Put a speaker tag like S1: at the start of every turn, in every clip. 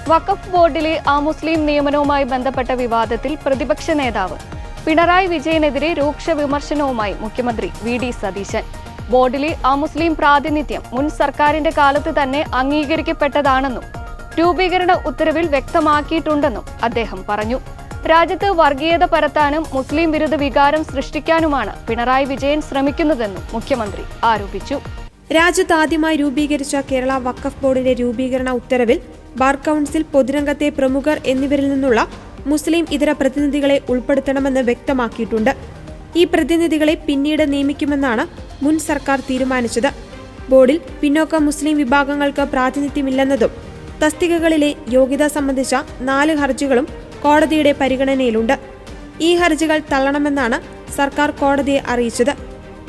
S1: വഖഫ് ബോർഡിലെ മുസ്ലിം നിയമനവുമായി ബന്ധപ്പെട്ട വിവാദത്തിൽ പ്രതിപക്ഷ നേതാവ് പിണറായി വിജയനെതിരെ രൂക്ഷ വിമർശനവുമായി മുഖ്യമന്ത്രി വി.ഡി. സതീശൻ. ബോർഡിലെ മുസ്ലിം പ്രാതിനിധ്യം മുൻ സർക്കാരിന്റെ കാലത്ത് തന്നെ അംഗീകരിക്കപ്പെട്ടതാണെന്നും രൂപീകരണ ഉത്തരവിൽ വ്യക്തമാക്കിയിട്ടുണ്ടെന്നും അദ്ദേഹം പറഞ്ഞു. രാജ്യത്ത് വർഗീയത പരത്താനും മുസ്ലിം വിരുദ്ധ വികാരം സൃഷ്ടിക്കാനുമാണ് പിണറായി വിജയൻ ശ്രമിക്കുന്നതെന്നും മുഖ്യമന്ത്രി ആരോപിച്ചു.
S2: രാജ്യത്ത് ആദ്യമായി രൂപീകരിച്ച കേരള വഖഫ് ബോർഡിന്റെ രൂപീകരണ ഉത്തരവിൽ ബാർ കൌൺസിൽ, പൊതുരംഗത്തെ പ്രമുഖർ എന്നിവരിൽ നിന്നുള്ള മുസ്ലിം ഇതര പ്രതിനിധികളെ ഉൾപ്പെടുത്തണമെന്ന് വ്യക്തമാക്കിയിട്ടുണ്ട്. ഈ പ്രതിനിധികളെ പിന്നീട് നിയമിക്കുമെന്നാണ് മുൻ സർക്കാർ തീരുമാനിച്ചത്. ബോർഡിൽ പിന്നോക്ക മുസ്ലിം വിഭാഗങ്ങൾക്ക് പ്രാതിനിധ്യമില്ലെന്നതും തസ്തികകളിലെ യോഗ്യത സംബന്ധിച്ച 4 ഹർജികളും കോടതിയുടെ പരിഗണനയിലുണ്ട്. ഈ ഹർജികൾ തള്ളണമെന്നാണ് സർക്കാർ കോടതിയെ അറിയിച്ചത്.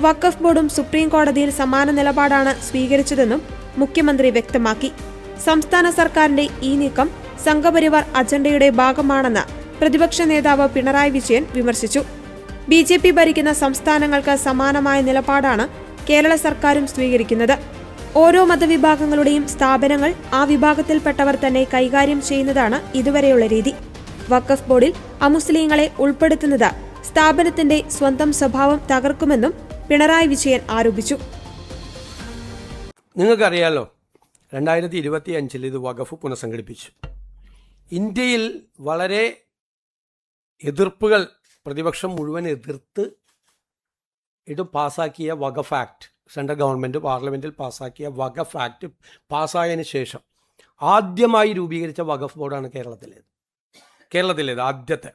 S2: വഖഫ് ബോർഡും സുപ്രീം കോടതിയിൽ സമാന നിലപാടാണ് സ്വീകരിച്ചതെന്നും മുഖ്യമന്ത്രി വ്യക്തമാക്കി. സംസ്ഥാന സർക്കാരിന്റെ ഈ നീക്കം സംഘപരിവാർ അജണ്ടയുടെ ഭാഗമാണെന്ന് പ്രതിപക്ഷ നേതാവ് പിണറായി വിജയൻ വിമർശിച്ചു. ബി.ജെ.പി. ഭരിക്കുന്ന സംസ്ഥാനങ്ങൾക്ക് സമാനമായ നിലപാടാണ് കേരള സർക്കാരും സ്വീകരിക്കുന്നത്. ഓരോ മതവിഭാഗങ്ങളുടെയും സ്ഥാപനങ്ങൾ ആ വിഭാഗത്തിൽപ്പെട്ടവർ തന്നെ കൈകാര്യം ചെയ്യുന്നതാണ് ഇതുവരെയുള്ള രീതി. വഖഫ് ബോർഡിൽ അമുസ്ലിങ്ങളെ ഉൾപ്പെടുത്തുന്നത് സ്ഥാപനത്തിന്റെ സ്വന്തം സ്വഭാവം തകർക്കുമെന്നും പിണറായി വിജയൻ ആരോപിച്ചു.
S3: നിങ്ങൾക്കറിയാലോ, 2025 ഇത് വഖഫ് പുനഃസംഘടിപ്പിച്ചു. ഇന്ത്യയിൽ വളരെ എതിർപ്പുകൾ പ്രതിപക്ഷം മുഴുവൻ എതിർത്ത് ഇത് പാസ്സാക്കിയ വഖഫ് ആക്ട്, സെൻട്രൽ ഗവൺമെൻറ് പാർലമെൻറ്റിൽ പാസ്സാക്കിയ വഖഫ് ആക്ട് പാസ്സായതിനു ശേഷം ആദ്യമായി രൂപീകരിച്ച വഖഫ് ബോർഡാണ് കേരളത്തിലേത് ആദ്യത്തെ.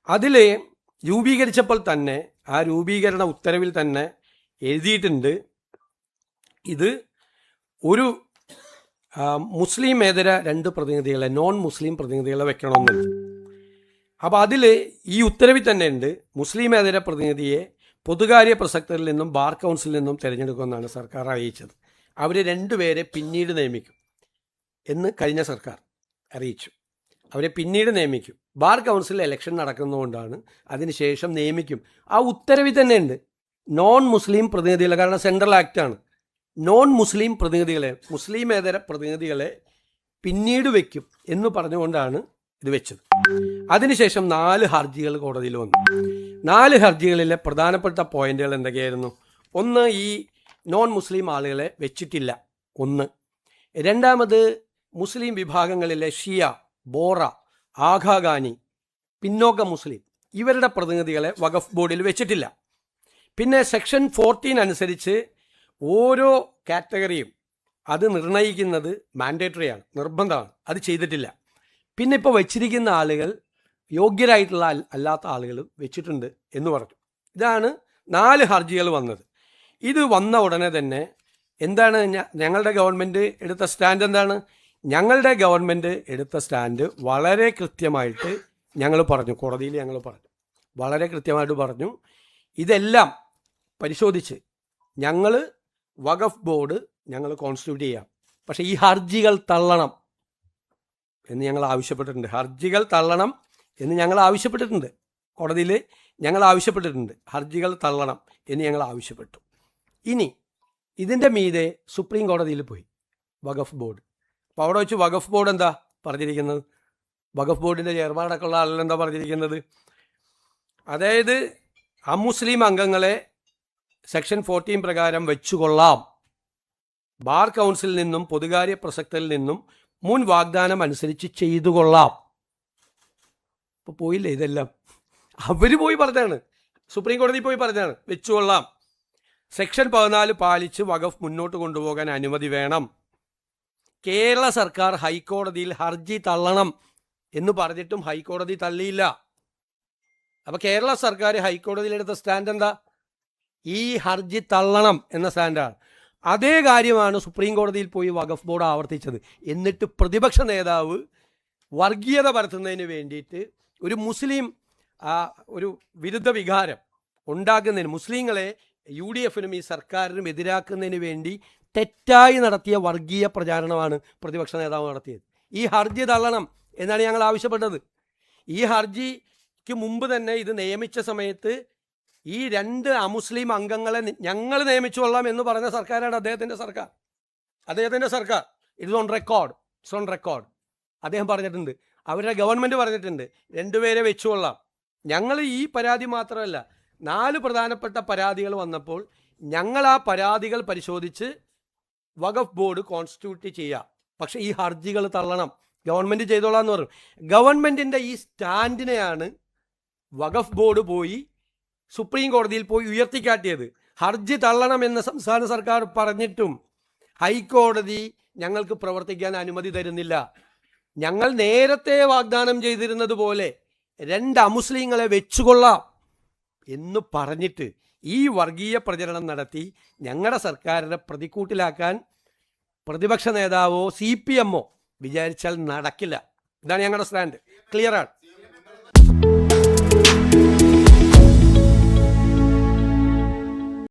S3: അതിൽ രൂപീകരിച്ചപ്പോൾ തന്നെ ആ രൂപീകരണ ഉത്തരവിൽ തന്നെ എഴുതിയിട്ടുണ്ട്, ഇത് ഒരു മുസ്ലിമേതര 2 പ്രതിനിധികളെ, നോൺ മുസ്ലിം പ്രതിനിധികളെ വെക്കണമെന്നുണ്ട്. അപ്പോൾ അതിൽ ഈ ഉത്തരവിൽ തന്നെ ഉണ്ട്, മുസ്ലിമേതര പ്രതിനിധിയെ പൊതുകാര്യ പ്രസക്തരിൽ നിന്നും ബാർ കൗൺസിലിൽ നിന്നും തിരഞ്ഞെടുക്കുമെന്നാണ് സർക്കാർ അറിയിച്ചത്. അവർ 2 പേരെ പിന്നീട് നിയമിക്കും എന്ന് കഴിഞ്ഞ സർക്കാർ അറിയിച്ചു. അവരെ പിന്നീട് നിയമിക്കും. ബാർ കൗൺസിൽ ഇലക്ഷൻ നടക്കുന്നതുകൊണ്ടാണ് അതിനുശേഷം നിയമിക്കും. ആ ഉത്തരവിൽ തന്നെ ഉണ്ട് നോൺ മുസ്ലിം പ്രതിനിധികളെ, കാരണം സെൻട്രൽ ആക്റ്റാണ്. നോൺ മുസ്ലിം പ്രതിനിധികളെ, മുസ്ലിമേതര പ്രതിനിധികളെ പിന്നീട് വയ്ക്കും എന്ന് പറഞ്ഞുകൊണ്ടാണ് ഇത് വെച്ചത്. അതിനുശേഷം 4 ഹർജികൾ കോടതിയിൽ വന്നു. 4 ഹർജികളിലെ പ്രധാനപ്പെട്ട പോയിന്റുകൾ എന്തൊക്കെയായിരുന്നു? ഒന്ന്, ഈ നോൺ മുസ്ലിം ആളുകളെ വെച്ചിട്ടില്ല. 1. രണ്ടാമത്, മുസ്ലിം വിഭാഗങ്ങളിലെ ഷിയ, ബോറ, ആഘാഖാനി, പിന്നോക്ക മുസ്ലിം ഇവരുടെ പ്രതിനിധികളെ വഖഫ് ബോർഡിൽ വെച്ചിട്ടില്ല. പിന്നെ സെക്ഷൻ 14 അനുസരിച്ച് ഓരോ കാറ്റഗറിയും അത് നിർണ്ണയിക്കുന്നത് മാൻഡേറ്ററിയാണ്, നിർബന്ധമാണ്. അത് ചെയ്തിട്ടില്ല. പിന്നെ ഇപ്പോൾ വെച്ചിരിക്കുന്ന ആളുകൾ യോഗ്യരായിട്ടുള്ള അല്ലാത്ത ആളുകൾ വെച്ചിട്ടുണ്ട് എന്ന് പറഞ്ഞു. ഇതാണ് 4 ഹർജികൾ വന്നത്. ഇത് വന്ന ഉടനെ തന്നെ എന്താണ് ഞങ്ങളുടെ ഗവൺമെൻറ് എടുത്ത സ്റ്റാൻഡ്? എന്താണ് ഞങ്ങളുടെ ഗവൺമെൻറ് എടുത്ത സ്റ്റാൻഡ്? വളരെ കൃത്യമായിട്ട് ഞങ്ങൾ പറഞ്ഞു, കോടതിയിൽ ഞങ്ങൾ പറഞ്ഞു, വളരെ കൃത്യമായിട്ട് പറഞ്ഞു, ഇതെല്ലാം പരിശോധിച്ച് ഞങ്ങൾ വഖഫ് ബോർഡ് ഞങ്ങൾ കോൺസ്റ്റിറ്റ്യൂട്ട് ചെയ്യാം, പക്ഷേ ഈ ഹർജികൾ തള്ളണം എന്ന് ഞങ്ങൾ ആവശ്യപ്പെട്ടിട്ടുണ്ട്. ഹർജികൾ തള്ളണം എന്ന് ഞങ്ങൾ ആവശ്യപ്പെട്ടിട്ടുണ്ട്. കോടതിയിൽ ഞങ്ങൾ ആവശ്യപ്പെട്ടിട്ടുണ്ട്, ഹർജികൾ തള്ളണം എന്ന് ഞങ്ങൾ ആവശ്യപ്പെട്ടു. ഇനി ഇതിൻ്റെ മീതെ സുപ്രീം കോടതിയിൽ പോയി വഖഫ് ബോർഡ്. അപ്പോൾ അവിടെ വെച്ച് വഖഫ് ബോർഡ് എന്താ പറഞ്ഞിരിക്കുന്നത്? വഖഫ് ബോർഡിൻ്റെ ചെയർമാനൊക്കെയുള്ള ആളുകളെന്താ പറഞ്ഞിരിക്കുന്നത്? അതായത് അമുസ്ലിം അംഗങ്ങളെ സെക്ഷൻ 14 പ്രകാരം വെച്ചുകൊള്ളാം, ബാർ കൗൺസിലിൽ നിന്നും പൊതുകാര്യ പ്രസക്തരിൽ നിന്നും മുൻ വാഗ്ദാനം അനുസരിച്ച് ചെയ്തു കൊള്ളാം. ഇപ്പോൾ പോയില്ലേ ഇതെല്ലാം? അവർ പോയി പറഞ്ഞാണ്, സുപ്രീം കോടതി പോയി പറഞ്ഞാണ് വെച്ചുകൊള്ളാം. സെക്ഷൻ 14 പാലിച്ച് വഖഫ് മുന്നോട്ട് കൊണ്ടുപോകാൻ അനുമതി വേണം. കേരള സർക്കാർ ഹൈക്കോടതിയിൽ ഹർജി തള്ളണം എന്ന് പറഞ്ഞിട്ടും ഹൈക്കോടതി തള്ളിയില്ല. അപ്പോൾ കേരള സർക്കാർ ഹൈക്കോടതിയിലെടുത്ത സ്റ്റാൻഡ് എന്താ? ഈ ഹർജി തള്ളണം എന്ന സ്റ്റാൻഡാണ്. അതേ കാര്യമാണ് സുപ്രീം കോടതിയിൽ പോയി വഖഫ് ബോർഡ് ആവർത്തിച്ചത്. എന്നിട്ട് പ്രതിപക്ഷ നേതാവ് വർഗീയത പരത്തുന്നതിന് വേണ്ടിയിട്ട് ഒരു മുസ്ലിം ഒരു വിരുദ്ധ വികാരം ഉണ്ടാക്കുന്നതിന്, മുസ്ലിങ്ങളെ UDFനും ഈ സർക്കാരിനും എതിരാക്കുന്നതിന് വേണ്ടി തെറ്റായി നടത്തിയ വർഗീയ പ്രചാരണമാണ് പ്രതിപക്ഷ നേതാവ് നടത്തിയത്. ഈ ഹർജി തള്ളണം എന്നാണ് ഞങ്ങൾ ആവശ്യപ്പെട്ടത്. ഈ ഹർജിക്ക് മുമ്പ് തന്നെ ഇത് നിയമിച്ച സമയത്ത് ഈ 2 അമുസ്ലിം അംഗങ്ങളെ ഞങ്ങൾ നിയമിച്ചുകൊള്ളാം എന്ന് പറഞ്ഞ സർക്കാരാണ് അദ്ദേഹത്തിൻ്റെ സർക്കാർ. It's on record. അദ്ദേഹം പറഞ്ഞിട്ടുണ്ട്, അവരുടെ ഗവൺമെൻറ് പറഞ്ഞിട്ടുണ്ട് 2 പേരെ വെച്ചുകൊള്ളാം. ഞങ്ങൾ ഈ പരാതി മാത്രമല്ല 4 പ്രധാനപ്പെട്ട പരാതികൾ വന്നപ്പോൾ ഞങ്ങൾ ആ പരാതികൾ പരിശോധിച്ച് വഖഫ് ബോർഡ് കോൺസ്റ്റിറ്റ്യൂട്ട് ചെയ്യാം. പക്ഷേ ഈ ഹർജികൾ തള്ളണം, ഗവൺമെൻറ് ചെയ്തോളാം എന്ന് പറഞ്ഞു. ഗവൺമെൻറ്റിൻ്റെ ഈ സ്റ്റാൻഡിനെയാണ് വഖഫ് ബോർഡ് പോയി സുപ്രീം കോടതിയിൽ പോയി ഉയർത്തിക്കാട്ടിയത്. ഹർജി തള്ളണമെന്ന് സംസ്ഥാന സർക്കാർ പറഞ്ഞിട്ടും ഹൈക്കോടതി ഞങ്ങൾക്ക് പ്രവർത്തിക്കാൻ അനുമതി തരുന്നില്ല. ഞങ്ങൾ നേരത്തെ വാഗ്ദാനം ചെയ്തിരുന്നത് പോലെ 2 അമുസ്ലിങ്ങളെ വെച്ചുകൊള്ളാം എന്ന് പറഞ്ഞിട്ട് ഈ വർഗീയ പ്രചരണം നടത്തി ഞങ്ങളുടെ സർക്കാരിനെ പ്രതിക്കൂട്ടിലാക്കാൻ പ്രതിപക്ഷ നേതാവോ CPM വിചാരിച്ചാൽ നടക്കില്ല. ഇതാണ് ഞങ്ങളുടെ സ്റ്റാൻഡ്. ക്ലിയറാണ്.